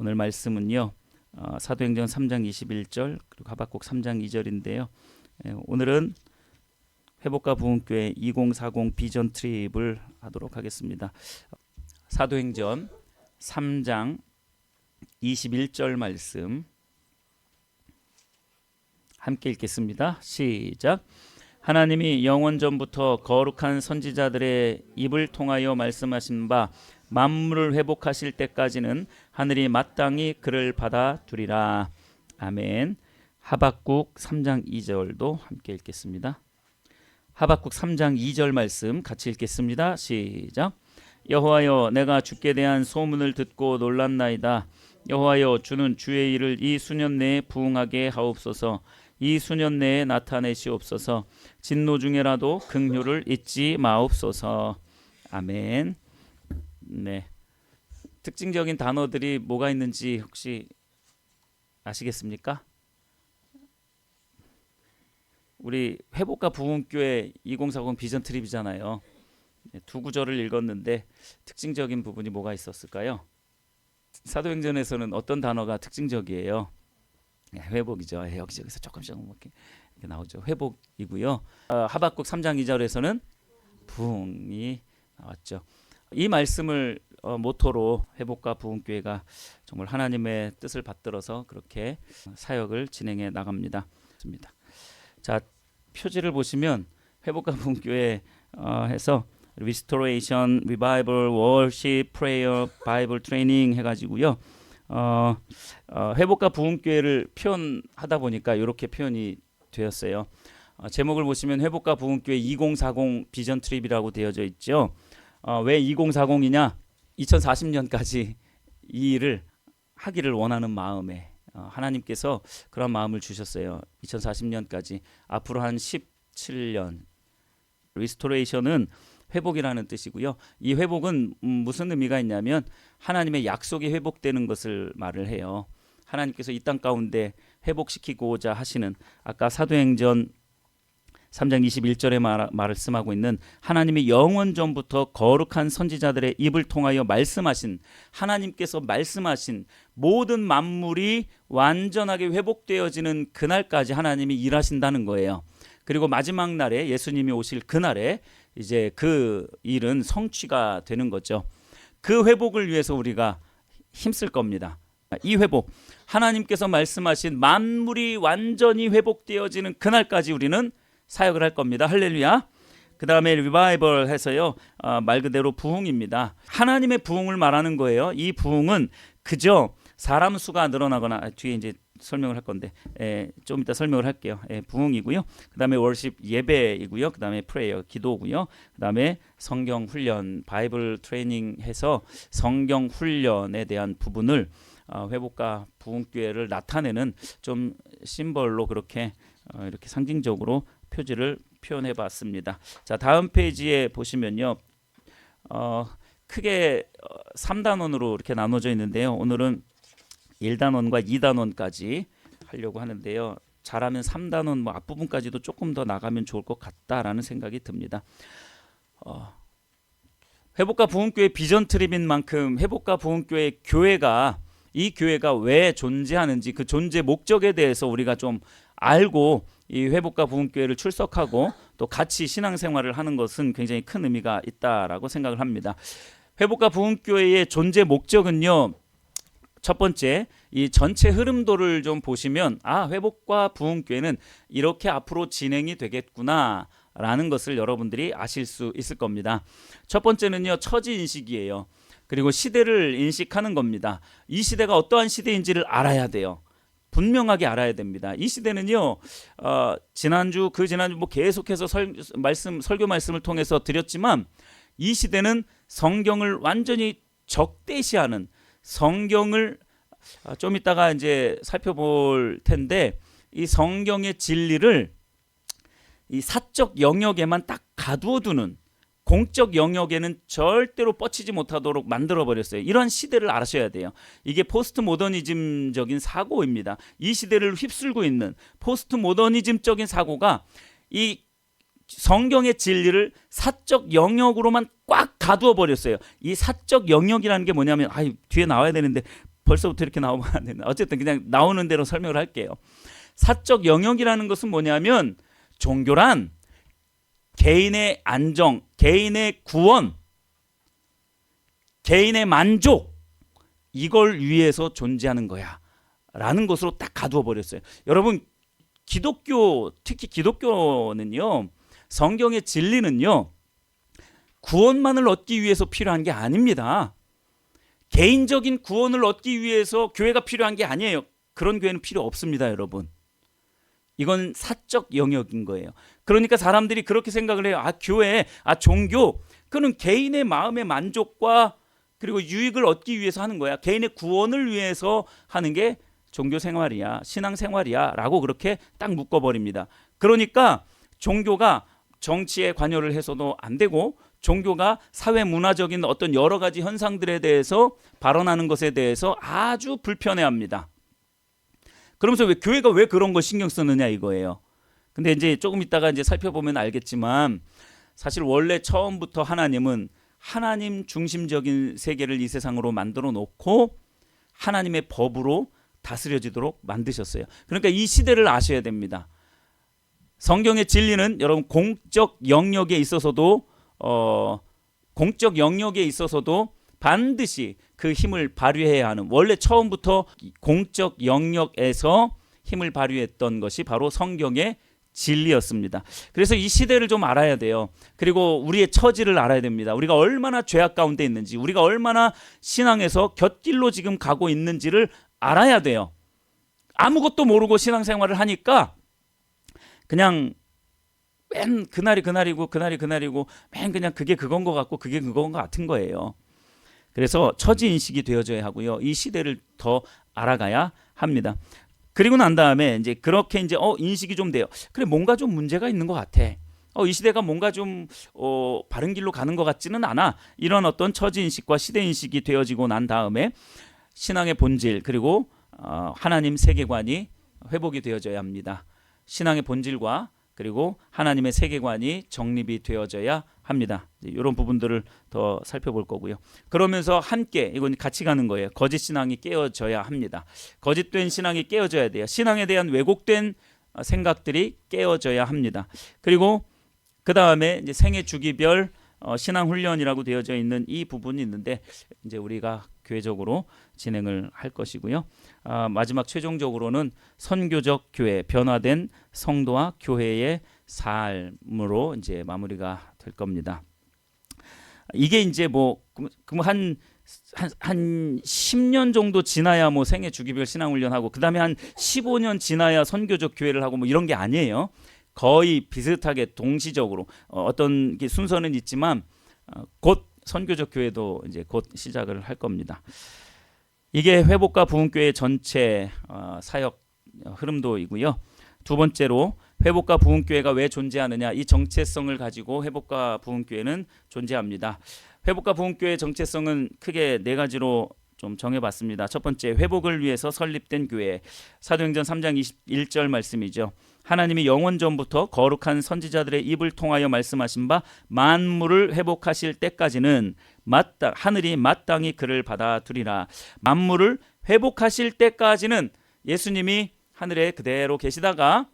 오늘 말씀은요. 사도행전 3장 21절 그리고 하박국 3장 2절인데요. 오늘은 회복과 부흥교회 2040 비전 트립을 하도록 하겠습니다. 사도행전 3장 21절 말씀 함께 읽겠습니다. 시작. 하나님이 영원전부터 거룩한 선지자들의 입을 통하여 말씀하신 바 만물을 회복하실 때까지는 하늘이 마땅히 그를 받아두리라. 아멘. 하박국 3장 2절도 함께 읽겠습니다. 하박국 3장 2절 말씀 같이 읽겠습니다. 시작. 여호와여, 내가 주께 대한 소문을 듣고 놀랐나이다. 여호와여, 주는 주의 일을 이 수년 내에 부응하게 하옵소서. 이 수년 내에 나타내시옵소서. 진노 중에라도 긍휼을 잊지 마옵소서. 아멘. 네, 특징적인 단어들이 뭐가 있는지 혹시 아시겠습니까? 우리 회복과 부흥교회 2040 비전 트립이잖아요. 두 구절을 읽었는데 특징적인 부분이 뭐가 있었을까요? 사도행전에서는 어떤 단어가 특징적이에요? 회복이죠. 여기저기서 조금씩 이렇게 나오죠. 회복이고요. 하박국 3장 2절에서는 부흥이 나왔죠. 이 말씀을 모토로 회복과 부흥교회가 정말 하나님의 뜻을 받들어서 그렇게 사역을 진행해 나갑니다. 자, 표지를 보시면 회복과 부흥교회 해서 Restoration, Revival, Worship, Prayer, Bible Training 해가지고요. 회복과 부흥교회를 표현하다 보니까 이렇게 표현이 되었어요. 제목을 보시면 회복과 부흥교회 2040 비전 트립이라고 되어져 있죠. 왜 2040이냐? 2040년까지 이 일을 하기를 원하는 마음에 하나님께서 그런 마음을 주셨어요. 2040년까지 앞으로 한 17년. 리스토레이션은 회복이라는 뜻이고요. 이 회복은 무슨 의미가 있냐면 하나님의 약속이 회복되는 것을 말을 해요. 하나님께서 이 땅 가운데 회복시키고자 하시는, 아까 사도행전 3장 21절에 말씀하고 있는 하나님이 영원전부터 거룩한 선지자들의 입을 통하여 말씀하신, 하나님께서 말씀하신 모든 만물이 완전하게 회복되어지는 그날까지 하나님이 일하신다는 거예요. 그리고 마지막 날에 예수님이 오실 그날에 이제 그 일은 성취가 되는 거죠. 그 회복을 위해서 우리가 힘쓸 겁니다. 이 회복, 하나님께서 말씀하신 만물이 완전히 회복되어지는 그날까지 우리는 사역을 할 겁니다. 할렐루야. 그 다음에 리바이벌 해서요, 말 그대로 부흥입니다. 하나님의 부흥을 말하는 거예요. 이 부흥은 그저 사람 수가 늘어나거나, 뒤에 이제 설명을 할 건데 좀 이따 설명을 할게요. 부흥이고요. 그 다음에 월십 예배이고요. 그 다음에 프레이어 기도고요. 그 다음에 성경 훈련 바이블 트레이닝 해서 성경 훈련에 대한 부분을 회복과 부흥교회를 나타내는 좀 심벌로 그렇게 이렇게 상징적으로 표지를 표현해 봤습니다. 자, 다음 페이지에 보시면요, 크게 3단원으로 이렇게 나눠져 있는데요. 오늘은 1단원과 2단원까지 하려고 하는데요. 잘하면 3단원 앞부분까지도 조금 더 나가면 좋을 것 같다라는 생각이 듭니다. 회복과 부흥교회 비전 트립인 만큼 회복과 부흥교회 교회가, 이 교회가 왜 존재하는지 그 존재 목적에 대해서 우리가 좀 알고 이 회복과 부흥교회를 출석하고 또 같이 신앙생활을 하는 것은 굉장히 큰 의미가 있다라고 생각을 합니다. 회복과 부흥교회의 존재 목적은요, 첫 번째, 이 전체 흐름도를 좀 보시면 회복과 부흥교회는 이렇게 앞으로 진행이 되겠구나 라는 것을 여러분들이 아실 수 있을 겁니다. 첫 번째는요, 처지인식이에요. 그리고 시대를 인식하는 겁니다. 이 시대가 어떠한 시대인지를 알아야 돼요. 분명하게 알아야 됩니다. 이 시대는요, 지난주 계속해서 설교 말씀을 통해서 드렸지만, 이 시대는 성경을 완전히 적대시하는, 성경을 좀 이따가 이제 살펴볼 텐데, 이 성경의 진리를 이 사적 영역에만 딱 가두어두는, 공적 영역에는 절대로 뻗치지 못하도록 만들어버렸어요. 이런 시대를 아셔야 돼요. 이게 포스트 모더니즘적인 사고입니다. 이 시대를 휩쓸고 있는 포스트 모더니즘적인 사고가 이 성경의 진리를 사적 영역으로만 꽉 가두어 버렸어요. 이 사적 영역이라는 게 뭐냐면 뒤에 나와야 되는데 벌써부터 이렇게 나오면 안 된다. 어쨌든 그냥 나오는 대로 설명을 할게요. 사적 영역이라는 것은 뭐냐면 종교란 개인의 안정, 개인의 구원, 개인의 만족 이걸 위해서 존재하는 거야 라는 것으로 딱 가두어 버렸어요. 여러분 기독교, 특히 기독교는요, 성경의 진리는요 구원만을 얻기 위해서 필요한 게 아닙니다. 개인적인 구원을 얻기 위해서 교회가 필요한 게 아니에요. 그런 교회는 필요 없습니다, 여러분. 이건 사적 영역인 거예요. 그러니까 사람들이 그렇게 생각을 해요. 교회, 종교, 그는 개인의 마음의 만족과 그리고 유익을 얻기 위해서 하는 거야. 개인의 구원을 위해서 하는 게 종교 생활이야, 신앙 생활이야 라고 그렇게 딱 묶어버립니다. 그러니까 종교가 정치에 관여를 해서도 안 되고, 종교가 사회 문화적인 어떤 여러 가지 현상들에 대해서 발언하는 것에 대해서 아주 불편해합니다. 그러면서 교회가 왜 그런 거 신경 쓰느냐 이거예요. 근데 이제 조금 있다가 이제 살펴보면 알겠지만, 사실 원래 처음부터 하나님은 하나님 중심적인 세계를 이 세상으로 만들어 놓고 하나님의 법으로 다스려지도록 만드셨어요. 그러니까 이 시대를 아셔야 됩니다. 성경의 진리는 여러분 공적 영역에 있어서도 반드시 그 힘을 발휘해야 하는, 원래 처음부터 공적 영역에서 힘을 발휘했던 것이 바로 성경의 진리였습니다. 그래서 이 시대를 좀 알아야 돼요. 그리고 우리의 처지를 알아야 됩니다. 우리가 얼마나 죄악 가운데 있는지, 우리가 얼마나 신앙에서 곁길로 지금 가고 있는지를 알아야 돼요. 아무것도 모르고 신앙생활을 하니까 그냥 맨 그날이고 맨 그냥 그게 그건 것 같고 그게 그건 것 같은 거예요. 그래서 처지인식이 되어져야 하고요. 이 시대를 더 알아가야 합니다. 그리고 난 다음에 이제 그렇게 이제 인식이 좀 돼요. 그래, 뭔가 좀 문제가 있는 것 같아. 이 시대가 뭔가 좀 바른 길로 가는 것 같지는 않아. 이런 어떤 처지인식과 시대인식이 되어지고 난 다음에 신앙의 본질, 그리고 하나님 세계관이 회복이 되어져야 합니다. 신앙의 본질과 그리고 하나님의 세계관이 정립이 되어져야 합니다. 이런 부분들을 더 살펴볼 거고요. 그러면서 함께, 이건 같이 가는 거예요. 거짓 신앙이 깨어져야 합니다. 거짓된 신앙이 깨어져야 돼요. 신앙에 대한 왜곡된 생각들이 깨어져야 합니다. 그리고 그 다음에 이제 생애 주기별 신앙 훈련이라고 되어져 있는 이 부분이 있는데, 이제 우리가 교회적으로 진행을 할 것이고요. 마지막 최종적으로는 선교적 교회, 변화된 성도와 교회의 삶으로 이제 마무리가 될 겁니다. 이게 이제 한 10년 정도 지나야 생애 주기별 신앙 훈련하고, 그다음에 한 15년 지나야 선교적 교회를 하고 이런 게 아니에요. 거의 비슷하게 동시적으로 어떤 순서는 있지만 곧 선교적 교회도 이제 곧 시작을 할 겁니다. 이게 회복과 부흥교회 전체 사역 흐름도이고요. 두 번째로 회복과 부흥교회가 왜 존재하느냐, 이 정체성을 가지고 회복과 부흥교회는 존재합니다. 회복과 부흥교회의 정체성은 크게 네 가지로 좀 정해봤습니다. 첫 번째, 회복을 위해서 설립된 교회. 사도행전 3장 21절 말씀이죠. 하나님이 영원 전부터 거룩한 선지자들의 입을 통하여 말씀하신 바 만물을 회복하실 때까지는 하늘이 마땅히 그를 받아두리라. 만물을 회복하실 때까지는 예수님이 하늘에 그대로 계시다가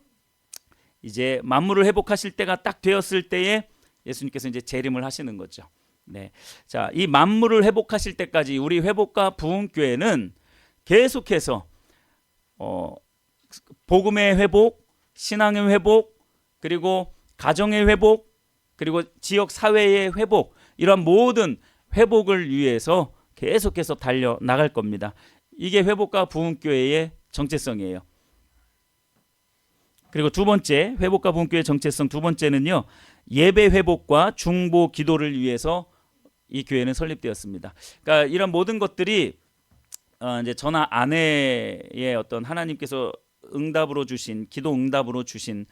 이제 만물을 회복하실 때가 딱 되었을 때에 예수님께서 이제 재림을 하시는 거죠. 네. 자, 이 만물을 회복하실 때까지 우리 회복과 부흥교회는 계속해서 복음의 회복, 신앙의 회복, 그리고 가정의 회복, 그리고 지역 사회의 회복, 이런 모든 회복을 위해서 계속해서 달려 나갈 겁니다. 이게 회복과 부흥교회의 정체성이에요. 그리고 두 번째, 회복과 부흥교회의 정체성 두 번째는요, 예배 회복과 중보 기도를 위해서 이 교회는 설립되었습니다. 그러니까 이런 모든 것들이 이제 저나 아내의 어떤 하나님께서 응답으로 주신, 기도 응답으로 주신,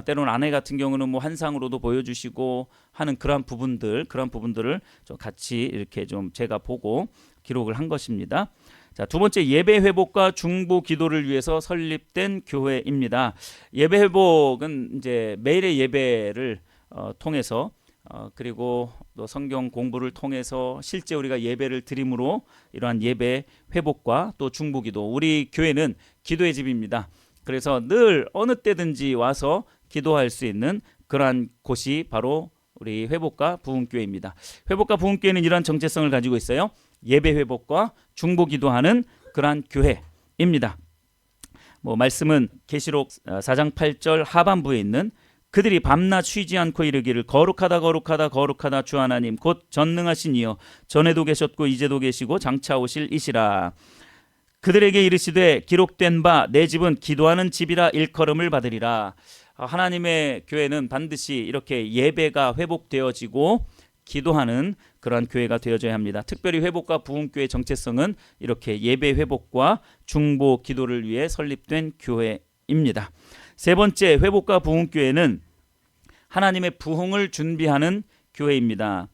때로는 아내 같은 경우는 환상으로도 보여주시고 하는 그런 부분들을 좀 같이 이렇게 좀 제가 보고 기록을 한 것입니다. 자, 두 번째, 예배 회복과 중보 기도를 위해서 설립된 교회입니다. 예배 회복은 이제 매일의 예배를 통해서 그리고 또 성경 공부를 통해서 실제 우리가 예배를 드림으로 이러한 예배 회복과 또 중보기도, 우리 교회는 기도의 집입니다. 그래서 늘 어느 때든지 와서 기도할 수 있는 그러한 곳이 바로 우리 회복과 부흥교회입니다. 회복과 부흥교회는 이러한 정체성을 가지고 있어요. 예배 회복과 중보기도하는 그러한 교회입니다. 말씀은 계시록 4장 8절 하반부에 있는, 그들이 밤낮 쉬지 않고 이르기를 거룩하다 거룩하다 거룩하다 주 하나님 곧 전능하신 이여 전에도 계셨고 이제도 계시고 장차 오실 이시라. 그들에게 이르시되 기록된 바 내 집은 기도하는 집이라 일컬음을 받으리라. 하나님의 교회는 반드시 이렇게 예배가 회복되어지고 기도하는 그러한 교회가 되어져야 합니다. 특별히 회복과 부흥교회의 정체성은 이렇게 예배 회복과 중보 기도를 위해 설립된 교회입니다. 세 번째, 회복과 부흥교회는 하나님의 부흥을 준비하는 교회입니다.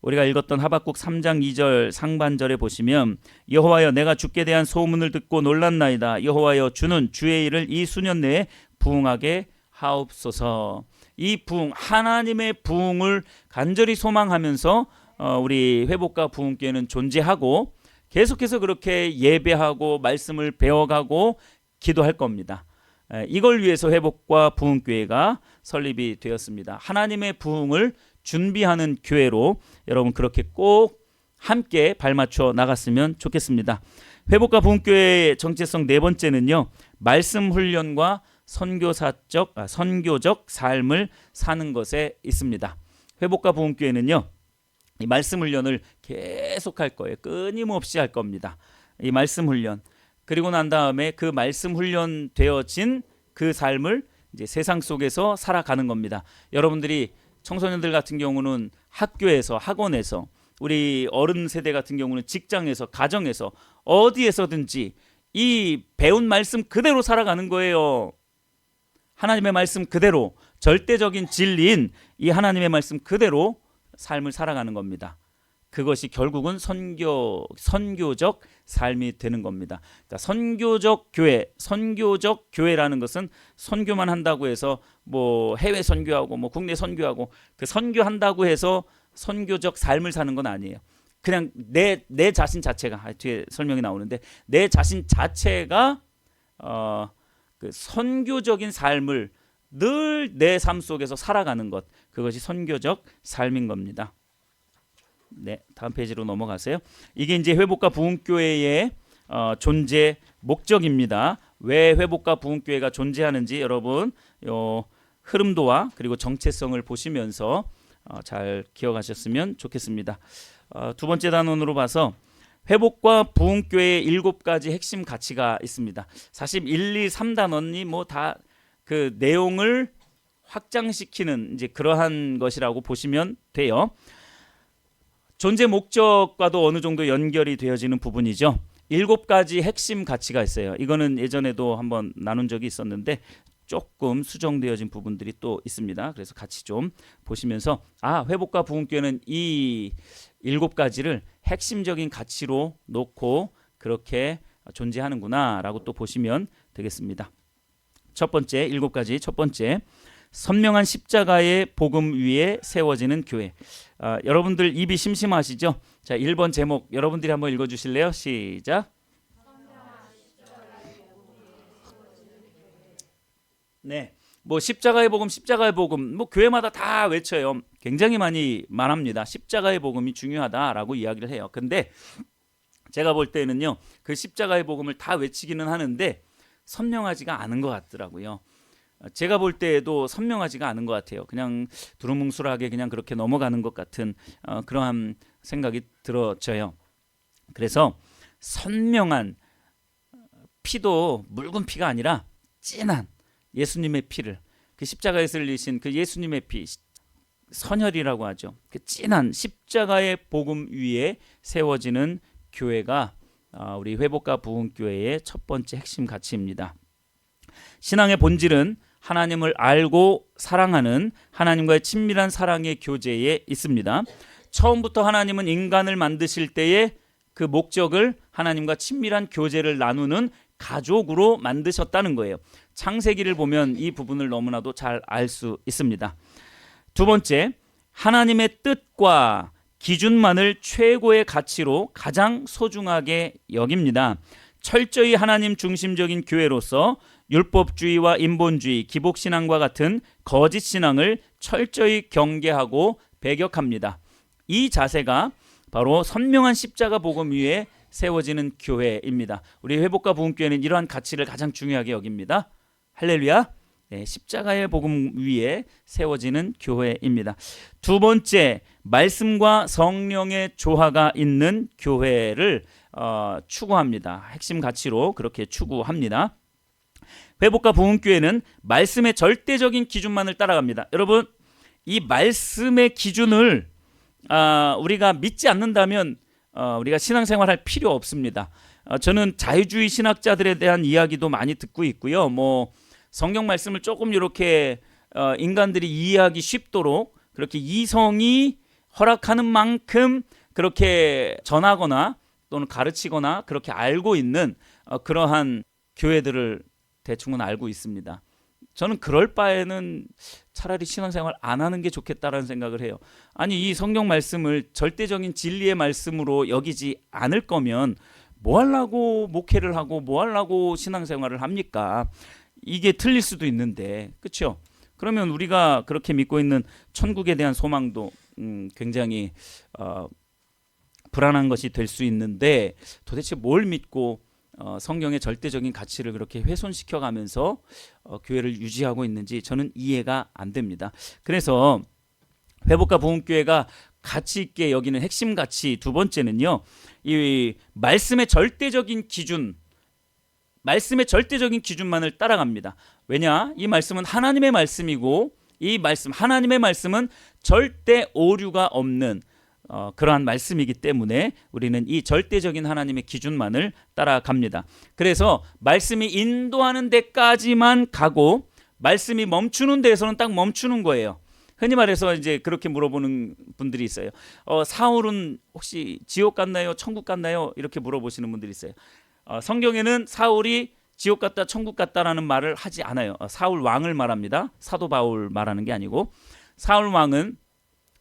우리가 읽었던 하박국 3장 2절 상반절에 보시면 여호와여 내가 주께 대한 소문을 듣고 놀랐나이다. 여호와여 주는 주의 일을 이 수년 내에 부흥하게 하옵소서. 이 부흥, 하나님의 부흥을 간절히 소망하면서 우리 회복과 부흥교회는 존재하고 계속해서 그렇게 예배하고 말씀을 배워가고 기도할 겁니다. 이걸 위해서 회복과 부흥교회가 설립이 되었습니다. 하나님의 부흥을 준비하는 교회로 여러분 그렇게 꼭 함께 발맞춰 나갔으면 좋겠습니다. 회복과 부흥교회의 정체성 네 번째는요, 말씀 훈련과 선교적 삶을 사는 것에 있습니다. 회복과 부흥교회는요, 이 말씀 훈련을 계속 할 거예요. 끊임없이 할 겁니다. 이 말씀 훈련, 그리고 난 다음에 그 말씀 훈련 되어진 그 삶을 이제 세상 속에서 살아가는 겁니다. 여러분들이 청소년들 같은 경우는 학교에서, 학원에서, 우리 어른 세대 같은 경우는 직장에서, 가정에서, 어디에서든지 이 배운 말씀 그대로 살아가는 거예요. 하나님의 말씀 그대로, 절대적인 진리인 이 하나님의 말씀 그대로 삶을 살아가는 겁니다. 그것이 결국은 선교적 삶이 되는 겁니다. 그러니까 선교적 교회라는 것은 선교만 한다고 해서 해외 선교하고 국내 선교하고 그 선교한다고 해서 선교적 삶을 사는 건 아니에요. 그냥 내 자신 자체가, 뒤에 설명이 나오는데, 내 자신 자체가 그 선교적인 삶을 늘 내 삶 속에서 살아가는 것, 그것이 선교적 삶인 겁니다. 네, 다음 페이지로 넘어가세요. 이게 이제 회복과 부흥교회의 존재 목적입니다. 왜 회복과 부흥교회가 존재하는지 여러분 흐름도와 그리고 정체성을 보시면서 잘 기억하셨으면 좋겠습니다. 두 번째 단원으로 봐서 회복과 부흥교회의 7가지 핵심 가치가 있습니다. 사실 1, 2, 3단원이 다 그 내용을 확장시키는 이제 그러한 것이라고 보시면 돼요. 존재 목적과도 어느 정도 연결이 되어지는 부분이죠. 7가지 핵심 가치가 있어요. 이거는 예전에도 한번 나눈 적이 있었는데 조금 수정되어진 부분들이 또 있습니다. 그래서 같이 좀 보시면서 회복과 부흥교회는 이 7가지를 핵심적인 가치로 놓고 그렇게 존재하는구나 라고 또 보시면 되겠습니다. 첫 번째, 7가지. 첫 번째, 선명한 십자가의 복음 위에 세워지는 교회. 여러분들 입이 심심하시죠? 자, 1번 제목 여러분들이 한번 읽어주실래요? 시작. 네, 십자가의 복음, 교회마다 다 외쳐요. 굉장히 많이 말합니다. 십자가의 복음이 중요하다라고 이야기를 해요. 근데 제가 볼 때는요, 그 십자가의 복음을 다 외치기는 하는데 선명하지가 않은 것 같더라고요. 제가 볼 때에도 선명하지가 않은 것 같아요. 그냥 두루뭉술하게 그냥 그렇게 넘어가는 것 같은 그러한 생각이 들어져요. 그래서 선명한 피도 묽은 피가 아니라 진한 예수님의 피를, 그 십자가에서 흘리신 그 예수님의 피, 선혈이라고 하죠. 그 진한 십자가의 복음 위에 세워지는 교회가 우리 회복과 부흥교회의 첫 번째 핵심 가치입니다. 신앙의 본질은 하나님을 알고 사랑하는 하나님과의 친밀한 사랑의 교제에 있습니다. 처음부터 하나님은 인간을 만드실 때에 그 목적을 하나님과 친밀한 교제를 나누는 가족으로 만드셨다는 거예요. 창세기를 보면 이 부분을 너무나도 잘 알 수 있습니다. 두 번째, 하나님의 뜻과 기준만을 최고의 가치로 가장 소중하게 여깁니다. 철저히 하나님 중심적인 교회로서 율법주의와 인본주의, 기복신앙과 같은 거짓 신앙을 철저히 경계하고 배격합니다. 이 자세가 바로 선명한 십자가 복음 위에 세워지는 교회입니다. 우리 회복과 부흥교회는 이러한 가치를 가장 중요하게 여깁니다. 할렐루야. 네, 십자가의 복음 위에 세워지는 교회입니다. 두 번째, 말씀과 성령의 조화가 있는 교회를 추구합니다. 핵심 가치로 그렇게 추구합니다. 회복과 부흥교회는 말씀의 절대적인 기준만을 따라갑니다. 여러분, 이 말씀의 기준을 우리가 믿지 않는다면 우리가 신앙생활할 필요 없습니다. 저는 자유주의 신학자들에 대한 이야기도 많이 듣고 있고요. 성경 말씀을 조금 이렇게 인간들이 이해하기 쉽도록 그렇게 이성이 허락하는 만큼 그렇게 전하거나 또는 가르치거나 그렇게 알고 있는 그러한 교회들을 대충은 알고 있습니다. 저는 그럴 바에는 차라리 신앙생활 안 하는 게 좋겠다라는 생각을 해요. 아니, 이 성경 말씀을 절대적인 진리의 말씀으로 여기지 않을 거면 뭐 하려고 목회를 하고 뭐 하려고 신앙생활을 합니까? 이게 틀릴 수도 있는데, 그렇죠? 그러면 우리가 그렇게 믿고 있는 천국에 대한 소망도 굉장히 불안한 것이 될 수 있는데, 도대체 뭘 믿고 성경의 절대적인 가치를 그렇게 훼손시켜가면서 교회를 유지하고 있는지 저는 이해가 안 됩니다. 그래서 회복과 부흥교회가 가치 있게 여기는 핵심 가치 두 번째는요, 이 말씀의 절대적인 기준, 말씀의 절대적인 기준만을 따라갑니다. 왜냐? 이 말씀은 하나님의 말씀이고, 이 말씀, 하나님의 말씀은 절대 오류가 없는 그러한 말씀이기 때문에 우리는 이 절대적인 하나님의 기준만을 따라갑니다. 그래서 말씀이 인도하는 데까지만 가고 말씀이 멈추는 데에서는 딱 멈추는 거예요. 흔히 말해서 이제 그렇게 물어보는 분들이 있어요. 사울은 혹시 지옥 갔나요? 천국 갔나요? 이렇게 물어보시는 분들이 있어요. 성경에는 사울이 지옥 갔다 천국 갔다라는 말을 하지 않아요. 사울 왕을 말합니다. 사도 바울 말하는 게 아니고, 사울 왕은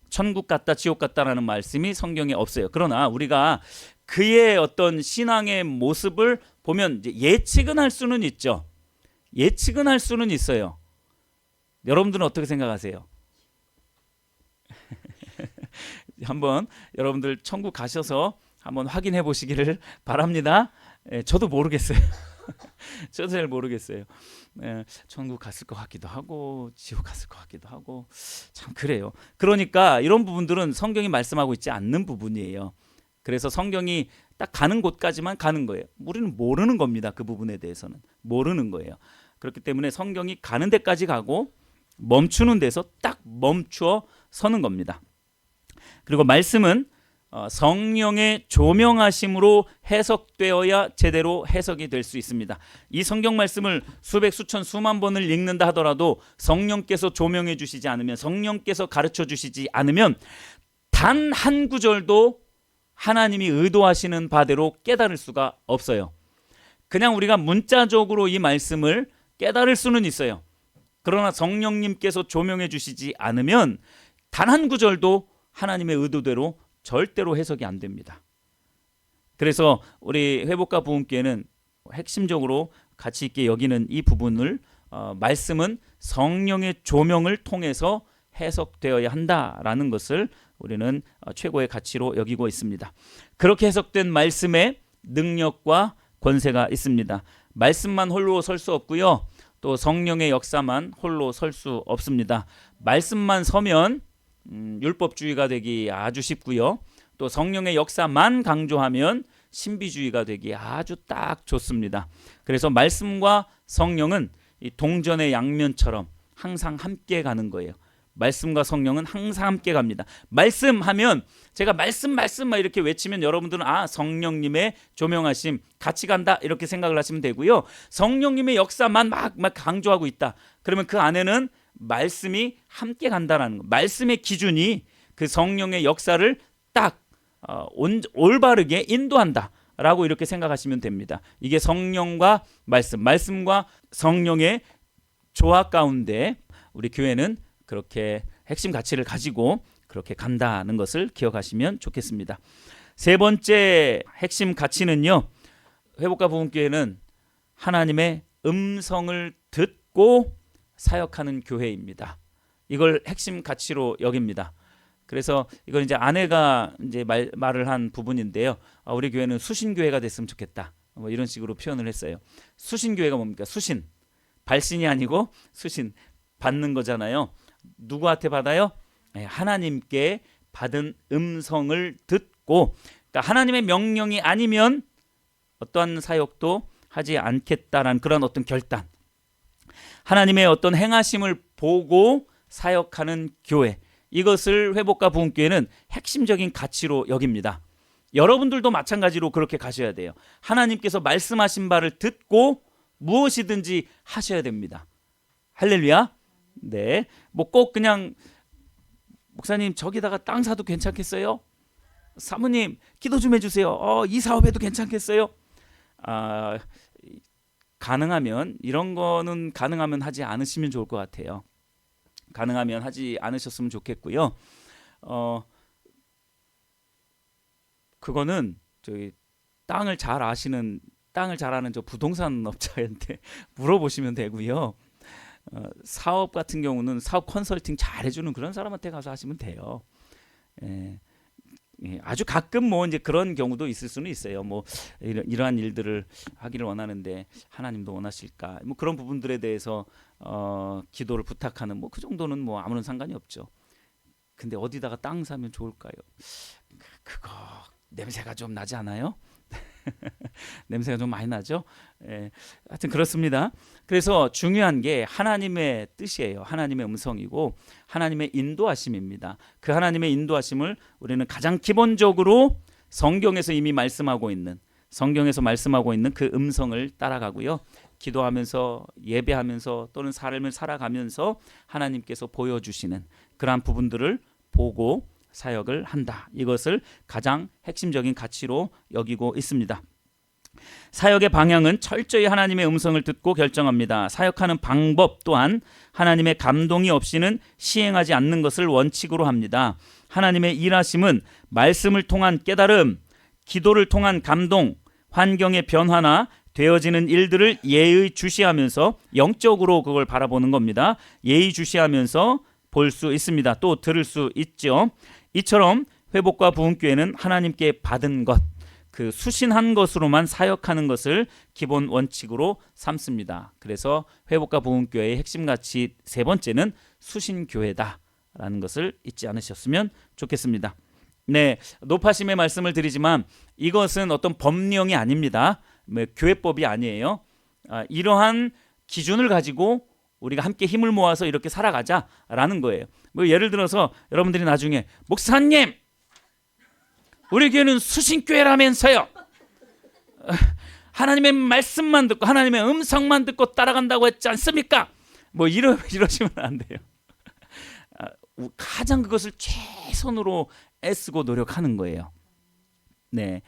천국 갔다 지옥 갔다라는 말씀이 성경에 없어요. 그러나 우리가 그의 어떤 신앙의 모습을 보면 이제 예측은 할 수는 있죠. 예측은 할 수는 있어요. 여러분들은 어떻게 생각하세요? 한번 여러분들 천국 가셔서 한번 확인해 보시기를 바랍니다. 저도 모르겠어요. 저도 잘 모르겠어요. 천국 갔을 것 같기도 하고 지옥 갔을 것 같기도 하고 참 그래요. 그러니까 이런 부분들은 성경이 말씀하고 있지 않는 부분이에요. 그래서 성경이 딱 가는 곳까지만 가는 거예요. 우리는 모르는 겁니다. 그 부분에 대해서는 모르는 거예요. 그렇기 때문에 성경이 가는 데까지 가고 멈추는 데서 딱 멈추어 서는 겁니다. 그리고 말씀은 성령의 조명하심으로 해석되어야 제대로 해석이 될 수 있습니다. 이 성경 말씀을 수백 수천 수만 번을 읽는다 하더라도 성령께서 조명해 주시지 않으면, 성령께서 가르쳐 주시지 않으면 단 한 구절도 하나님이 의도하시는 바대로 깨달을 수가 없어요. 그냥 우리가 문자적으로 이 말씀을 깨달을 수는 있어요. 그러나 성령님께서 조명해 주시지 않으면 단 한 구절도 하나님의 의도대로 절대로 해석이 안 됩니다. 그래서 우리 회복과 부흥교회는 핵심적으로 가치 있게 여기는 이 부분을 말씀은 성령의 조명을 통해서 해석되어야 한다라는 것을 우리는 최고의 가치로 여기고 있습니다. 그렇게 해석된 말씀에 능력과 권세가 있습니다. 말씀만 홀로 설 수 없고요. 또 성령의 역사만 홀로 설 수 없습니다. 말씀만 서면 율법주의가 되기 아주 쉽고요. 또 성령의 역사만 강조하면 신비주의가 되기 아주 딱 좋습니다. 그래서 말씀과 성령은 이 동전의 양면처럼 항상 함께 가는 거예요. 말씀과 성령은 항상 함께 갑니다. 말씀하면 제가 말씀 막 이렇게 외치면 여러분들은 성령님의 조명하심 같이 간다 이렇게 생각을 하시면 되고요. 성령님의 역사만 막 강조하고 있다. 그러면 그 안에는 말씀이 함께 간다라는 거. 말씀의 기준이 그 성령의 역사를 딱 올바르게 인도한다라고 이렇게 생각하시면 됩니다. 이게 성령과 말씀과 성령의 조화 가운데 우리 교회는 그렇게 핵심 가치를 가지고 그렇게 간다는 것을 기억하시면 좋겠습니다. 세 번째 핵심 가치는요. 회복가 부흥교회는 하나님의 음성을 듣고 사역하는 교회입니다. 이걸 핵심 가치로 여깁니다. 그래서 이건 이제 아내가 이제 말을 한 부분인데요. 우리 교회는 수신교회가 됐으면 좋겠다. 뭐 이런 식으로 표현을 했어요. 수신교회가 뭡니까? 수신. 발신이 아니고 수신. 받는 거잖아요. 누구한테 받아요? 하나님께 받은 음성을 듣고, 그러니까 하나님의 명령이 아니면 어떠한 사역도 하지 않겠다라는 그런 어떤 결단. 하나님의 어떤 행하심을 보고 사역하는 교회. 이것을 회복가 부흥교회는 핵심적인 가치로 여깁니다. 여러분들도 마찬가지로 그렇게 가셔야 돼요. 하나님께서 말씀하신 바를 듣고 무엇이든지 하셔야 됩니다. 할렐루야. 네. 뭐 꼭 그냥 목사님 저기다가 땅 사도 괜찮겠어요? 사모님 기도 좀 해주세요. 이 사업해도 괜찮겠어요? 가능하면 이런 거는 가능하면 하지 않으시면 좋을 것 같아요. 가능하면 하지 않으셨으면 좋겠고요. 그거는 저기 땅을 잘 아는 저 부동산 업자한테 물어보시면 되고요. 사업 같은 경우는 사업 컨설팅 잘 해주는 그런 사람한테 가서 하시면 돼요. 아주 가끔 뭐 이제 그런 경우도 있을 수는 있어요. 뭐 이러한 일들을 하기를 원하는데 하나님도 원하실까? 뭐 그런 부분들에 대해서 기도를 부탁하는 뭐 그 정도는 뭐 아무런 상관이 없죠. 근데 어디다가 땅 사면 좋을까요? 그거 냄새가 좀 나지 않아요? 냄새가 좀 많이 나죠. 하여튼 그렇습니다. 그래서 중요한 게 하나님의 뜻이에요. 하나님의 음성이고 하나님의 인도하심입니다. 그 하나님의 인도하심을 우리는 가장 기본적으로 성경에서 이미 말씀하고 있는 그 음성을 따라가고요. 기도하면서 예배하면서 또는 삶을 살아가면서 하나님께서 보여주시는 그러한 부분들을 보고 사역을 한다. 이것을 가장 핵심적인 가치로 여기고 있습니다. 사역의 방향은 철저히 하나님의 음성을 듣고 결정합니다. 사역하는 방법 또한 하나님의 감동이 없이는 시행하지 않는 것을 원칙으로 합니다. 하나님의 일하심은 말씀을 통한 깨달음, 기도를 통한 감동, 환경의 변화나 되어지는 일들을 예의주시하면서 영적으로 그걸 바라보는 겁니다. 예의주시하면서 볼 수 있습니다. 또 들을 수 있죠. 이처럼 회복과 부흥교회는 하나님께 받은 것, 그 수신한 것으로만 사역하는 것을 기본 원칙으로 삼습니다. 그래서 회복과 부흥교회의 핵심 가치 세 번째는 수신교회다라는 것을 잊지 않으셨으면 좋겠습니다. 네, 높아심의 말씀을 드리지만 이것은 어떤 법령이 아닙니다. 교회법이 아니에요. 이러한 기준을 가지고 우리가 함께 힘을 모아서 이렇게 살아가자라는 거예요. 뭐 예를 들어서 여러분들이 나중에 목사님 우리 교회는 수신교회라면서요. 하나님의 말씀만 듣고 하나님의 음성만 듣고 따라간다고 했지 않습니까? 뭐 이러시면 안 돼요. 가장 그것을 최선으로 애쓰고 노력하는 거예요. 네,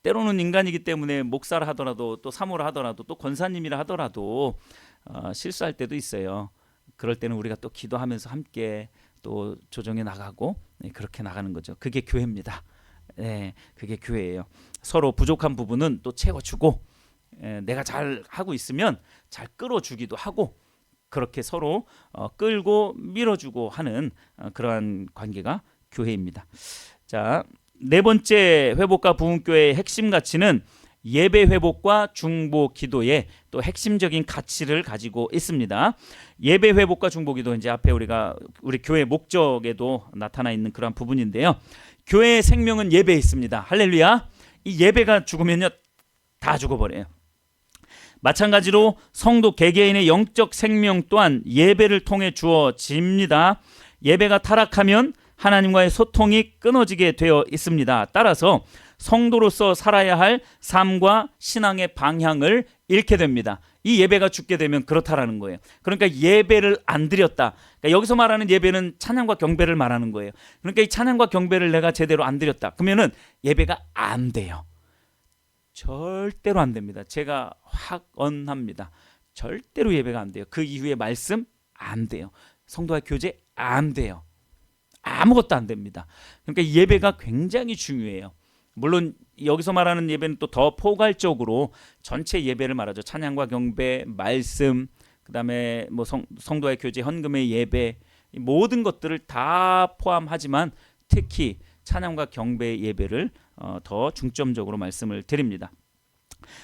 때로는 인간이기 때문에 목사를 하더라도 또 사모를 하더라도 또 권사님이라 하더라도 실수할 때도 있어요. 그럴 때는 우리가 또 기도하면서 함께 또 조정해 나가고 그렇게 나가는 거죠. 그게 교회입니다. 네, 그게 교회예요. 서로 부족한 부분은 또 채워주고 내가 잘 하고 있으면 잘 끌어주기도 하고 그렇게 서로 끌고 밀어주고 하는 그러한 관계가 교회입니다. 자, 네 번째 회복과 부흥교회의 핵심 가치는 예배 회복과 중보 기도의 또 핵심적인 가치를 가지고 있습니다. 예배 회복과 중보 기도 이제 앞에 우리 교회 목적에도 나타나 있는 그런 부분인데요. 교회의 생명은 예배에 있습니다. 할렐루야. 이 예배가 죽으면요 다 죽어버려요. 마찬가지로 성도 개개인의 영적 생명 또한 예배를 통해 주어집니다. 예배가 타락하면 하나님과의 소통이 끊어지게 되어 있습니다. 따라서 성도로서 살아야 할 삶과 신앙의 방향을 잃게 됩니다. 이 예배가 죽게 되면 그렇다라는 거예요. 그러니까 예배를 안 드렸다. 그러니까 여기서 말하는 예배는 찬양과 경배를 말하는 거예요. 그러니까 이 찬양과 경배를 내가 제대로 안 드렸다. 그러면은 예배가 안 돼요. 절대로 안 됩니다. 제가 확언합니다. 절대로 예배가 안 돼요. 그 이후에 말씀 안 돼요. 성도와 교제 안 돼요. 아무것도 안 됩니다. 그러니까 예배가 굉장히 중요해요. 물론 여기서 말하는 예배는 또 더 포괄적으로 전체 예배를 말하죠. 찬양과 경배, 말씀, 그다음에 뭐 성도의 교제, 헌금의 예배, 모든 것들을 다 포함하지만 특히 찬양과 경배의 예배를 더 중점적으로 말씀을 드립니다.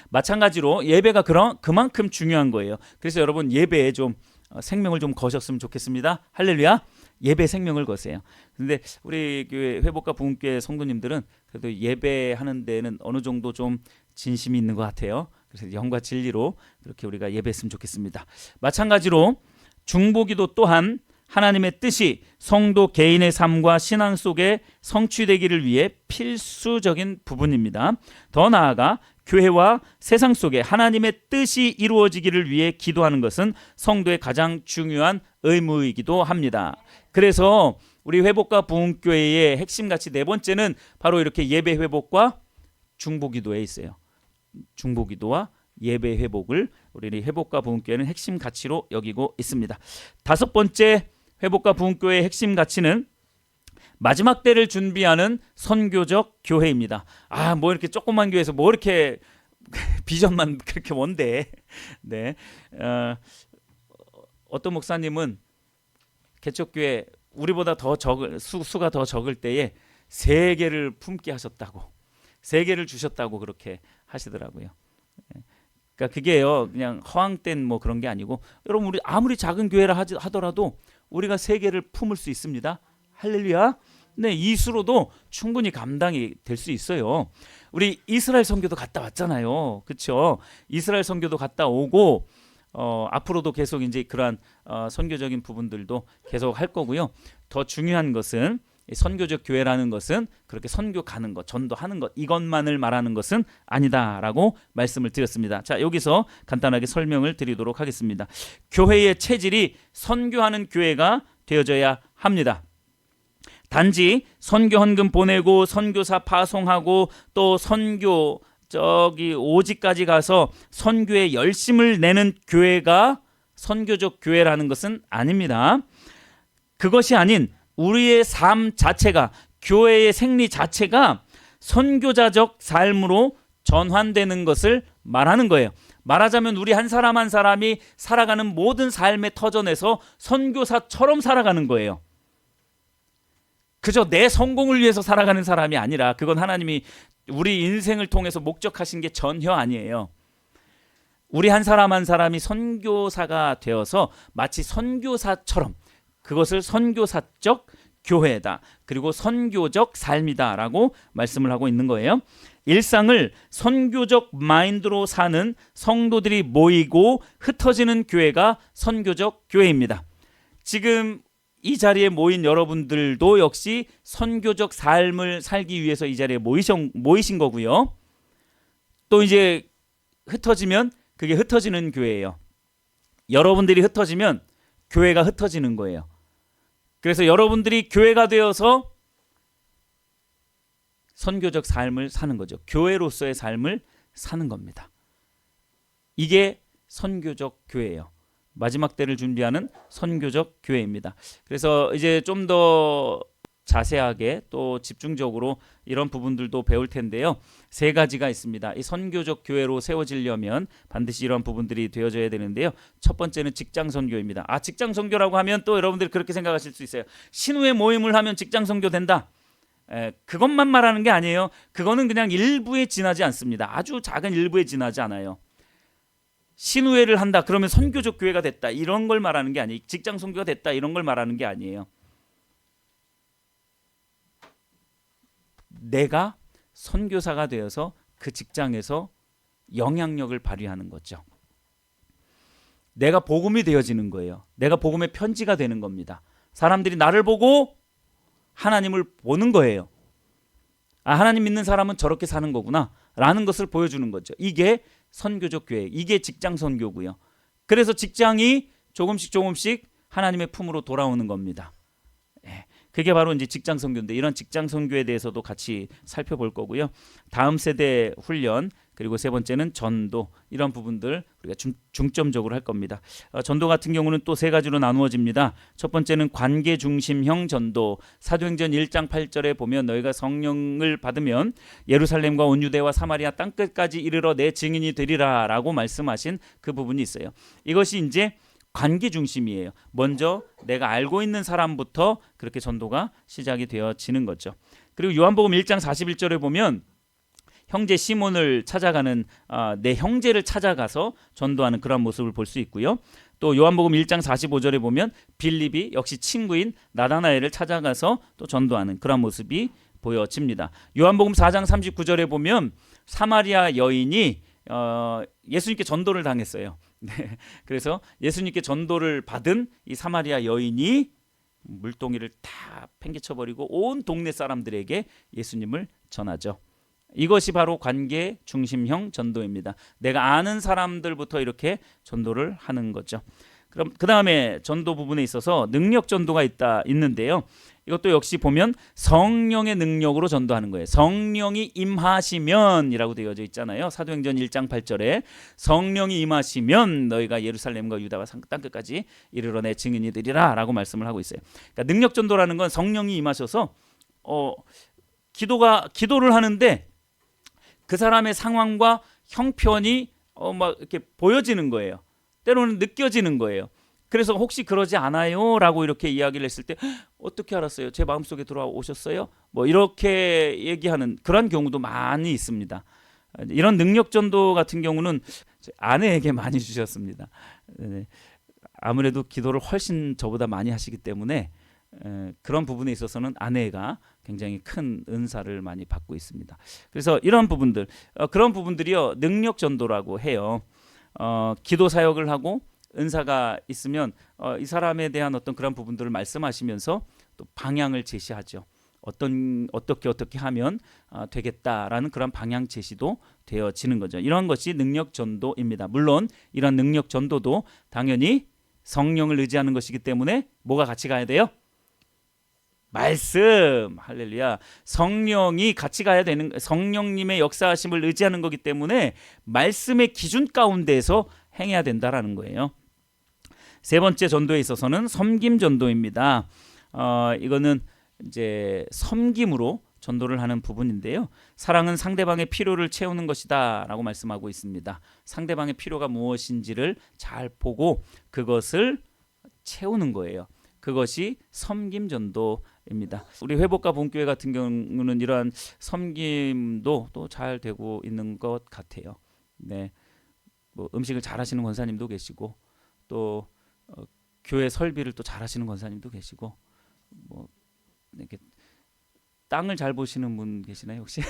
마찬가지로 예배가 그만큼 중요한 거예요. 그래서 여러분 예배에 좀 생명을 좀 거셨으면 좋겠습니다. 할렐루야. 예배 생명을 거세요. 근데 우리 교회 회복과 부흥교회 성도님들은 그래도 예배하는 데는 어느 정도 좀 진심이 있는 것 같아요. 그래서 영과 진리로 그렇게 우리가 예배했으면 좋겠습니다. 마찬가지로 중보기도 또한 하나님의 뜻이 성도 개인의 삶과 신앙 속에 성취되기를 위해 필수적인 부분입니다. 더 나아가 교회와 세상 속에 하나님의 뜻이 이루어지기를 위해 기도하는 것은 성도의 가장 중요한 의무이기도 합니다. 그래서 우리 회복과 부흥교회의 핵심가치 네 번째는 바로 이렇게 예배 회복과 중보기도에 있어요. 중보기도와 예배 회복을 우리 회복과 부흥교회는 핵심 가치로 여기고 있습니다. 다섯 번째 회복과 부흥교회의 핵심 가치는 마지막 때를 준비하는 선교적 교회입니다. 뭐 이렇게 조그만 교회에서 뭐 이렇게 비전만 그렇게 뭔데? 네, 어떤 목사님은 개척교회 우리보다 더 수가 더 적을 때에 3개를 품게 하셨다고, 3개를 주셨다고 그렇게 하시더라고요. 그러니까 그게요, 그냥 허황된 뭐 그런 게 아니고, 여러분 우리 아무리 작은 교회라 하더라도 우리가 3개를 품을 수 있습니다. 할렐루야. 네, 이 수로도 충분히 감당이 될 수 있어요. 우리 이스라엘 선교도 갔다 왔잖아요. 그렇죠? 이스라엘 선교도 갔다 오고 앞으로도 계속 이제 그러한 선교적인 부분들도 계속 할 거고요. 더 중요한 것은 선교적 교회라는 것은 그렇게 선교 가는 것, 전도하는 것, 이것만을 말하는 것은 아니다라고 말씀을 드렸습니다. 자, 여기서 간단하게 설명을 드리도록 하겠습니다. 교회의 체질이 선교하는 교회가 되어져야 합니다. 단지 선교 헌금 보내고 선교사 파송하고 또 선교 오지까지 가서 선교에 열심을 내는 교회가 선교적 교회라는 것은 아닙니다. 그것이 아닌 우리의 삶 자체가, 교회의 생리 자체가 선교자적 삶으로 전환되는 것을 말하는 거예요. 말하자면 우리 한 사람 한 사람이 살아가는 모든 삶의 터전에서 선교사처럼 살아가는 거예요. 그저 내 성공을 위해서 살아가는 사람이 아니라, 그건 하나님이 우리 인생을 통해서 목적하신 게 전혀 아니에요. 우리 한 사람 한 사람이 선교사가 되어서 마치 선교사처럼, 그것을 선교사적 교회다, 그리고 선교적 삶이다라고 말씀을 하고 있는 거예요. 일상을 선교적 마인드로 사는 성도들이 모이고 흩어지는 교회가 선교적 교회입니다. 지금 이 자리에 모인 여러분들도 역시 선교적 삶을 살기 위해서 이 자리에 모이신 거고요. 또 이제 흩어지면 그게 흩어지는 교회예요. 여러분들이 흩어지면 교회가 흩어지는 거예요. 그래서 여러분들이 교회가 되어서 선교적 삶을 사는 거죠. 교회로서의 삶을 사는 겁니다. 이게 선교적 교회예요. 마지막 때를 준비하는 선교적 교회입니다. 그래서 이제 좀 더 자세하게 또 집중적으로 이런 부분들도 배울 텐데요. 3가지가 있습니다. 이 선교적 교회로 세워지려면 반드시 이런 부분들이 되어져야 되는데요. 첫 번째는 직장 선교입니다. 직장 선교라고 하면 또 여러분들이 그렇게 생각하실 수 있어요. 신우의 모임을 하면 직장 선교 된다. 그것만 말하는 게 아니에요. 그거는 그냥 일부에 지나지 않습니다. 아주 작은 일부에 지나지 않아요. 신우회를 한다 그러면 선교적 교회가 됐다, 이런 걸 말하는 게 아니에요. 직장 선교가 됐다, 이런 걸 말하는 게 아니에요. 내가 선교사가 되어서 그 직장에서 영향력을 발휘하는 거죠. 내가 복음이 되어지는 거예요. 내가 복음의 편지가 되는 겁니다. 사람들이 나를 보고 하나님을 보는 거예요. 하나님 믿는 사람은 저렇게 사는 거구나 라는 것을 보여주는 거죠. 이게 선교적 교회, 이게 직장 선교고요. 그래서 직장이 조금씩 하나님의 품으로 돌아오는 겁니다. 그게 바로 이제 직장 선교인데, 이런 직장 선교에 대해서도 같이 살펴볼 거고요. 다음 세대 훈련, 그리고 세 번째는 전도. 이런 부분들 우리가 중점적으로 할 겁니다. 전도 같은 경우는 또 세 가지로 나누어집니다. 첫 번째는 관계 중심형 전도. 사도행전 1장 8절에 보면 너희가 성령을 받으면 예루살렘과 온 유대와 사마리아 땅끝까지 이르러 내 증인이 되리라 라고 말씀하신 그 부분이 있어요. 이것이 이제 관계 중심이에요. 먼저 내가 알고 있는 사람부터 그렇게 전도가 시작이 되어지는 거죠. 그리고 요한복음 1장 41절에 보면 형제 시몬을 찾아가는 내 형제를 찾아가서 전도하는 그런 모습을 볼 수 있고요. 또 요한복음 1장 45절에 보면 빌립이 역시 친구인 나다나엘을 찾아가서 또 전도하는 그런 모습이 보여집니다. 요한복음 4장 39절에 보면 사마리아 여인이 예수님께 전도를 당했어요. 네, 그래서 예수님께 전도를 받은 이 사마리아 여인이 물동이를 다 팽개쳐버리고 온 동네 사람들에게 예수님을 전하죠. 이것이 바로 관계 중심형 전도입니다. 내가 아는 사람들부터 이렇게 전도를 하는 거죠. 그럼 그 다음에 전도 부분에 있어서 능력 전도가 있는데요. 이것도 역시 보면 성령의 능력으로 전도하는 거예요. 성령이 임하시면이라고 되어져 있잖아요. 사도행전 1장 8절에 성령이 임하시면 너희가 예루살렘과 유다와 땅끝까지 이르러 내 증인이 되리라 라고 말씀을 하고 있어요. 그러니까 능력 전도라는 건 성령이 임하셔서 기도를 하는데 그 사람의 상황과 형편이 막 이렇게 보여지는 거예요. 때로는 느껴지는 거예요. 그래서 혹시 그러지 않아요? 라고 이렇게 이야기를 했을 때 어떻게 알았어요? 제 마음속에 들어오셨어요? 뭐 이렇게 얘기하는 그런 경우도 많이 있습니다. 이런 능력 전도 같은 경우는 아내에게 많이 주셨습니다. 아무래도 기도를 훨씬 저보다 많이 하시기 때문에 그런 부분에 있어서는 아내가 굉장히 큰 은사를 많이 받고 있습니다. 그래서 이런 부분들, 그런 부분들이요 능력 전도라고 해요. 기도 사역을 하고 은사가 있으면 이 사람에 대한 어떤 그런 부분들을 말씀하시면서 또 방향을 제시하죠. 어떻게 하면 되겠다라는 그런 방향 제시도 되어지는 거죠. 이런 것이 능력 전도입니다. 물론 이런 능력 전도도 당연히 성령을 의지하는 것이기 때문에 뭐가 같이 가야 돼요? 말씀. 할렐루야. 성령이 같이 가야 되는, 성령님의 역사하심을 의지하는 거기 때문에 말씀의 기준 가운데에서 행해야 된다라는 거예요. 세 번째 전도에 있어서는 섬김 전도입니다. 이거는 이제 섬김으로 전도를 하는 부분인데요. 사랑은 상대방의 필요를 채우는 것이다라고 말씀하고 있습니다. 상대방의 필요가 무엇인지를 잘 보고 그것을 채우는 거예요. 그것이 섬김 전도입니다. 우리 회복가 본교회 같은 경우는 이러한 섬김도 또 잘 되고 있는 것 같아요. 네, 뭐 음식을 잘하시는 권사님도 계시고 또 교회 설비를 또 잘하시는 권사님도 계시고 뭐 이렇게 땅을 잘 보시는 분 계시나요 혹시?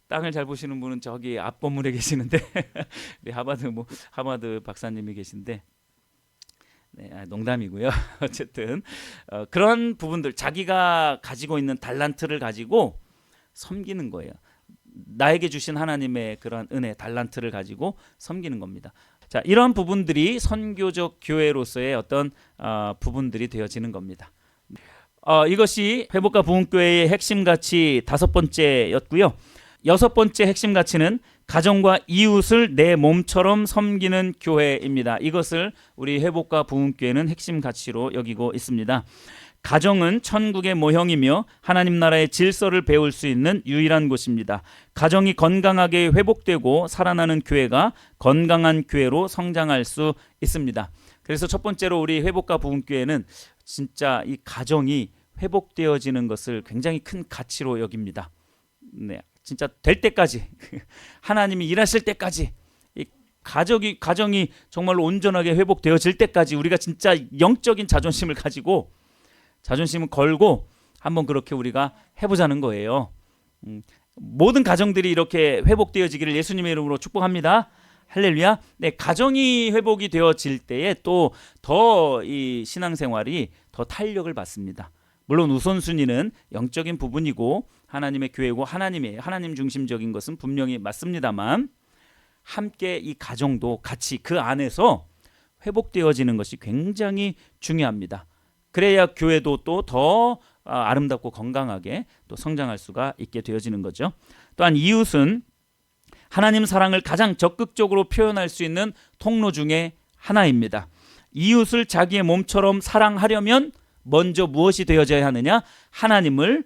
땅을 잘 보시는 분은 저기 앞 건물에 계시는데 우리 하버드 박사님이 계신데 네, 농담이고요. 어쨌든 그런 부분들 자기가 가지고 있는 달란트를 가지고 섬기는 거예요. 나에게 주신 하나님의 그런 은혜, 달란트를 가지고 섬기는 겁니다. 자, 이런 부분들이 선교적 교회로서의 어떤 부분들이 되어지는 겁니다. 이것이 회복가 부흥교회의 핵심 가치 5번째였고요. 6번째 핵심 가치는 가정과 이웃을 내 몸처럼 섬기는 교회입니다. 이것을 우리 회복가 부흥교회는 핵심 가치로 여기고 있습니다. 가정은 천국의 모형이며 하나님 나라의 질서를 배울 수 있는 유일한 곳입니다. 가정이 건강하게 회복되고 살아나는 교회가 건강한 교회로 성장할 수 있습니다. 그래서 첫 번째로 우리 회복가 부흥교회는 진짜 이 가정이 회복되어지는 것을 굉장히 큰 가치로 여깁니다. 네, 진짜 될 때까지 하나님이 일하실 때까지 이 가정이 정말로 온전하게 회복되어질 때까지 우리가 진짜 영적인 자존심을 가지고 자존심을 걸고 한번 그렇게 우리가 해보자는 거예요. 모든 가정들이 이렇게 회복되어지기를 예수님의 이름으로 축복합니다. 할렐루야. 네, 가정이 회복이 되어질 때에 또 더 이 신앙생활이 더 탄력을 받습니다. 물론 우선순위는 영적인 부분이고 하나님의 교회고 하나님 중심적인 것은 분명히 맞습니다만 함께 이 가정도 같이 그 안에서 회복되어지는 것이 굉장히 중요합니다. 그래야 교회도 또 더 아름답고 건강하게 또 성장할 수가 있게 되어지는 거죠. 또한 이웃은 하나님 사랑을 가장 적극적으로 표현할 수 있는 통로 중에 하나입니다. 이웃을 자기의 몸처럼 사랑하려면 먼저 무엇이 되어져야 하느냐? 하나님을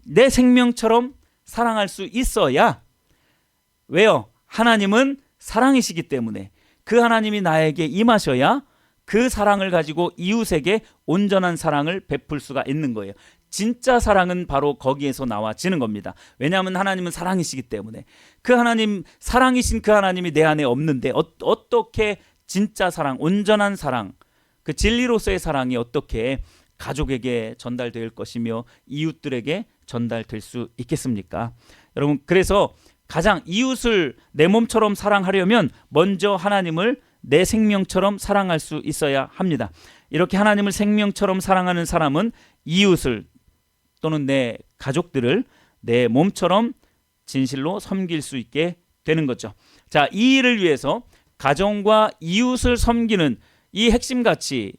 내 생명처럼 사랑할 수 있어야. 왜요? 하나님은 사랑이시기 때문에 그 하나님이 나에게 임하셔야 그 사랑을 가지고 이웃에게 온전한 사랑을 베풀 수가 있는 거예요. 진짜 사랑은 바로 거기에서 나와지는 겁니다. 왜냐하면 하나님은 사랑이시기 때문에. 그 하나님, 사랑이신 그 하나님이 내 안에 없는데 어떻게 진짜 사랑, 온전한 사랑, 그 진리로서의 사랑이 어떻게 가족에게 전달될 것이며 이웃들에게 전달될 수 있겠습니까? 여러분, 그래서 가장 이웃을 내 몸처럼 사랑하려면 먼저 하나님을 내 생명처럼 사랑할 수 있어야 합니다. 이렇게 하나님을 생명처럼 사랑하는 사람은 이웃을 또는 내 가족들을 내 몸처럼 진실로 섬길 수 있게 되는 거죠. 자, 이 일을 위해서 가정과 이웃을 섬기는 이 핵심 가치,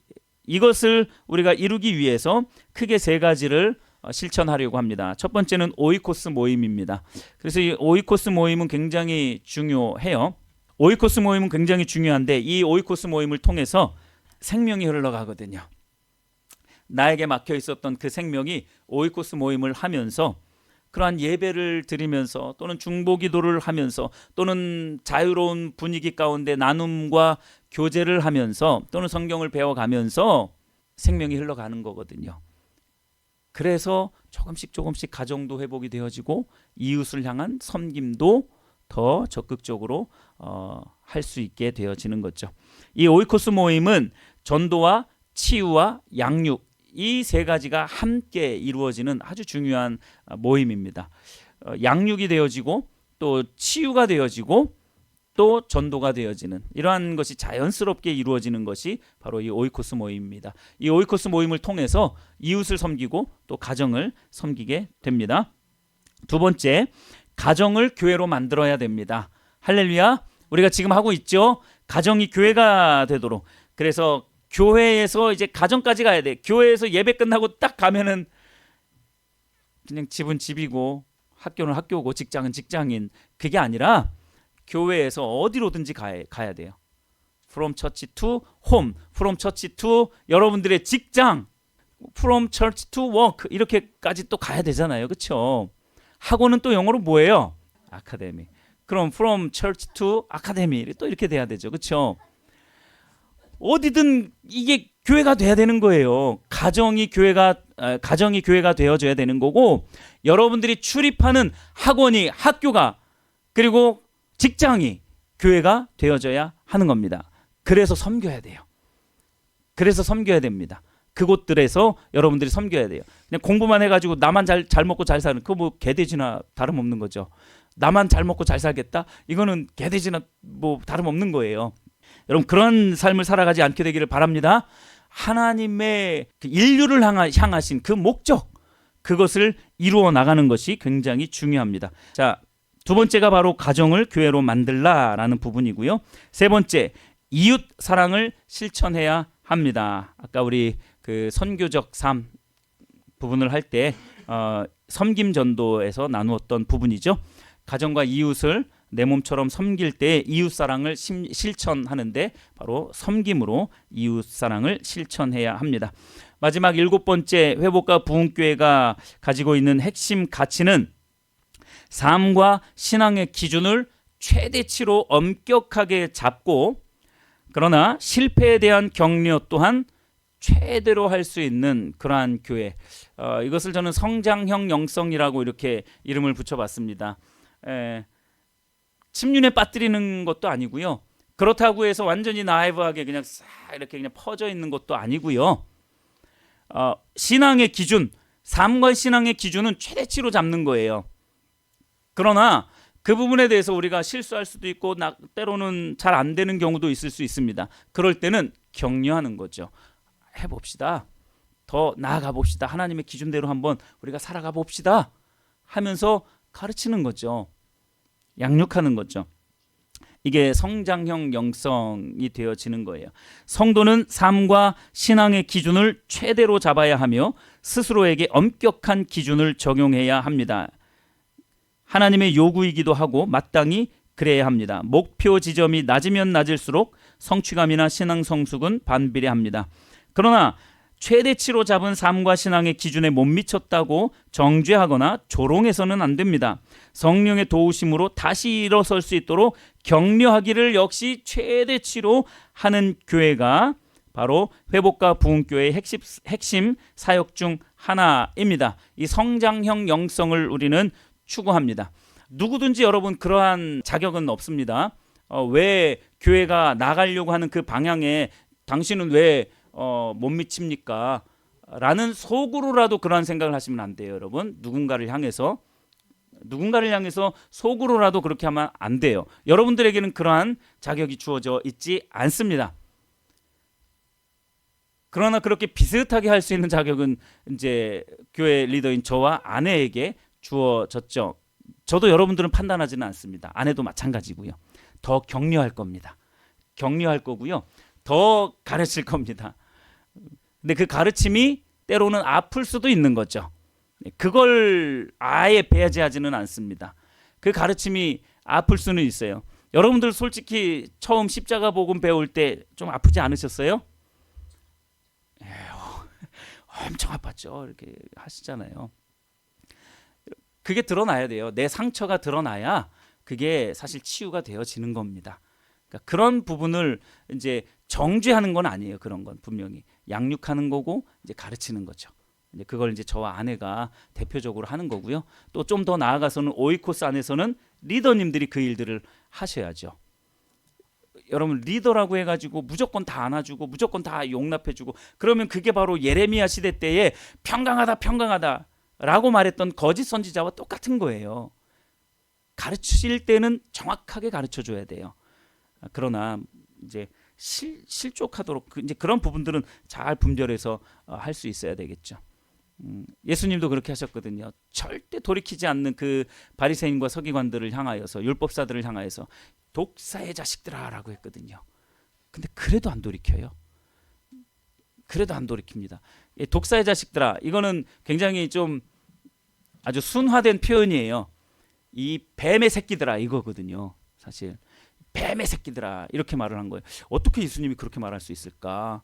이것을 우리가 이루기 위해서 크게 세 가지를 실천하려고 합니다. 첫 번째는 오이코스 모임입니다. 그래서 이 오이코스 모임은 굉장히 중요해요. 오이코스 모임은 굉장히 중요한데 이 오이코스 모임을 통해서 생명이 흘러가거든요. 나에게 막혀 있었던 그 생명이 오이코스 모임을 하면서 그러한 예배를 드리면서 또는 중보기도를 하면서 또는 자유로운 분위기 가운데 나눔과 교제를 하면서 또는 성경을 배워가면서 생명이 흘러가는 거거든요. 그래서 조금씩 가정도 회복이 되어지고 이웃을 향한 섬김도 더 적극적으로 할 수 있게 되어지는 거죠. 이 오이코스 모임은 전도와 치유와 양육, 이 세 가지가 함께 이루어지는 아주 중요한 모임입니다. 양육이 되어지고 또 치유가 되어지고 또 전도가 되어지는 이러한 것이 자연스럽게 이루어지는 것이 바로 이 오이코스 모임입니다. 이 오이코스 모임을 통해서 이웃을 섬기고 또 가정을 섬기게 됩니다. 두 번째, 가정을 교회로 만들어야 됩니다. 할렐루야. 우리가 지금 하고 있죠. 가정이 교회가 되도록. 그래서 교회에서 이제 가정까지 가야 돼. 교회에서 예배 끝나고 딱 가면은 그냥 집은 집이고 학교는 학교고 직장은 직장인, 그게 아니라 교회에서 어디로든지 가야 돼요. From church to home, from church to 여러분들의 직장, from church to work, 이렇게까지 또 가야 되잖아요. 그렇죠? 학원은 또 영어로 뭐예요? 아카데미. 그럼 from church to academy 또 이렇게 돼야 되죠. 그렇죠? 어디든 이게 교회가 돼야 되는 거예요. 가정이 교회가 되어져야 되는 거고, 여러분들이 출입하는 학원이, 학교가, 그리고 직장이 교회가 되어져야 하는 겁니다. 그래서 섬겨야 돼요. 그래서 섬겨야 됩니다. 그곳들에서 여러분들이 섬겨야 돼요. 그냥 공부만 해가지고 나만 잘 먹고 잘 사는, 그거 뭐 개돼지나 다름없는 거죠. 나만 잘 먹고 잘 살겠다? 이거는 개돼지나 뭐 다름없는 거예요. 여러분, 그런 삶을 살아가지 않게 되기를 바랍니다. 하나님의 그 인류를 향하신 그 목적, 그것을 이루어 나가는 것이 굉장히 중요합니다. 자, 두 번째가 바로 가정을 교회로 만들라라는 부분이고요. 세 번째, 이웃 사랑을 실천해야 합니다. 아까 우리 그 선교적 삶 부분을 할 때 섬김 전도에서 나누었던 부분이죠. 가정과 이웃을 내 몸처럼 섬길 때 이웃 사랑을 실천하는데 바로 섬김으로 이웃 사랑을 실천해야 합니다. 마지막 일곱 번째, 회복과 부흥교회가 가지고 있는 핵심 가치는 삶과 신앙의 기준을 최대치로 엄격하게 잡고, 그러나 실패에 대한 격려 또한 최대로 할 수 있는 그러한 교회. 이것을 저는 성장형 영성이라고 이렇게 이름을 붙여봤습니다. 침륜에 빠뜨리는 것도 아니고요. 그렇다고 해서 완전히 나이브하게 그냥 싹 이렇게 그냥 퍼져 있는 것도 아니고요. 신앙의 기준, 삶과 신앙의 기준은 최대치로 잡는 거예요. 그러나 그 부분에 대해서 우리가 실수할 수도 있고 때로는 잘 안 되는 경우도 있을 수 있습니다. 그럴 때는 격려하는 거죠. 해봅시다. 더 나아가 봅시다. 하나님의 기준대로 한번 우리가 살아가 봅시다 하면서 가르치는 거죠. 양육하는 거죠. 이게 성장형 영성이 되어지는 거예요. 성도는 삶과 신앙의 기준을 최대로 잡아야 하며 스스로에게 엄격한 기준을 적용해야 합니다. 하나님의 요구이기도 하고 마땅히 그래야 합니다. 목표 지점이 낮으면 낮을수록 성취감이나 신앙 성숙은 반비례합니다. 그러나 최대치로 잡은 삶과 신앙의 기준에 못 미쳤다고 정죄하거나 조롱해서는 안 됩니다. 성령의 도우심으로 다시 일어설 수 있도록 격려하기를 역시 최대치로 하는 교회가 바로 회복과 부흥교회의 핵심 사역 중 하나입니다. 이 성장형 영성을 우리는 추구합니다. 누구든지 여러분 그러한 자격은 없습니다. 왜 교회가 나가려고 하는 그 방향에 당신은 왜 못 미칩니까? 라는 속으로라도 그런 생각을 하시면 안 돼요, 여러분. 누군가를 향해서 속으로라도 그렇게 하면 안 돼요. 여러분들에게는 그러한 자격이 주어져 있지 않습니다. 그러나 그렇게 비슷하게 할 수 있는 자격은 이제 교회 리더인 저와 아내에게 주어졌죠. 저도 여러분들은 판단하지는 않습니다. 아내도 마찬가지고요. 더 격려할 겁니다. 격려할 거고요. 더 가르칠 겁니다. 근데 그 가르침이 때로는 아플 수도 있는 거죠. 그걸 아예 배제하지는 않습니다. 그 가르침이 아플 수는 있어요. 여러분들 솔직히 처음 십자가 복음 배울 때 좀 아프지 않으셨어요? 엄청 아팠죠. 이렇게 하시잖아요. 그게 드러나야 돼요. 내 상처가 드러나야 그게 사실 치유가 되어지는 겁니다. 그러니까 그런 부분을 이제 정죄하는 건 아니에요. 그런 건 분명히 양육하는 거고 이제 가르치는 거죠. 이제 그걸 이제 저와 아내가 대표적으로 하는 거고요. 또 좀 더 나아가서는 오이코스 안에서는 리더님들이 그 일들을 하셔야죠. 여러분 리더라고 해가지고 무조건 다 안아주고 무조건 다 용납해주고 그러면 그게 바로 예레미야 시대 때에 평강하다 라고 말했던 거짓 선지자와 똑같은 거예요. 가르칠 때는 정확하게 가르쳐줘야 돼요. 그러나 이제 실족하도록 이제 그런 부분들은 잘 분별해서 할 수 있어야 되겠죠. 예수님도 그렇게 하셨거든요. 절대 돌이키지 않는 그 바리새인과 서기관들을 향하여서 율법사들을 향하여서 독사의 자식들아라고 했거든요. 근데 그래도 안 돌이켜요. 그래도 안 돌이킵니다. 독사의 자식들아 이거는 굉장히 좀 아주 순화된 표현이에요. 이 뱀의 새끼들아 이거거든요. 사실 뱀의 새끼들아 이렇게 말을 한 거예요. 어떻게 예수님이 그렇게 말할 수 있을까?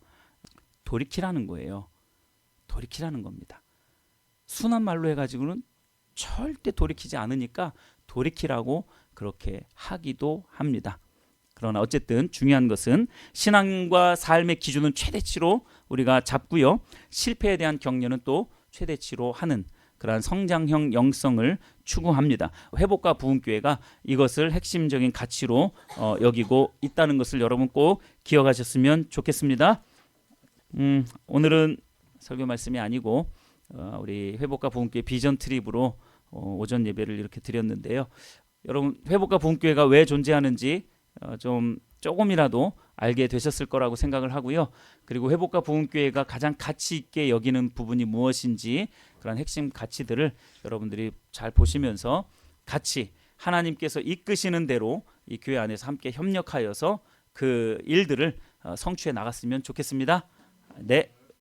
돌이키라는 거예요. 돌이키라는 겁니다. 순한 말로 해가지고는 절대 돌이키지 않으니까 돌이키라고 그렇게 하기도 합니다. 그러나 어쨌든 중요한 것은 신앙과 삶의 기준은 최대치로 우리가 잡고요. 실패에 대한 격려는 또 최대치로 하는 그러한 성장형 영성을 추구합니다. 회복과 부흥교회가 이것을 핵심적인 가치로 여기고 있다는 것을 여러분 꼭 기억하셨으면 좋겠습니다. 오늘은 설교 말씀이 아니고 우리 회복과 부흥교회 비전 트립으로 오전 예배를 이렇게 드렸는데요. 여러분 회복과 부흥교회가 왜 존재하는지 조금이라도 알게 되셨을 거라고 생각을 하고요. 그리고 회복과 부흥교회가 가장 가치 있게 여기는 부분이 무엇인지 그런 핵심 가치들을 여러분들이 잘 보시면서 같이 하나님께서 이끄시는 대로 이 교회 안에서 함께 협력하여서 그 일들을 성취해 나갔으면 좋겠습니다. 네.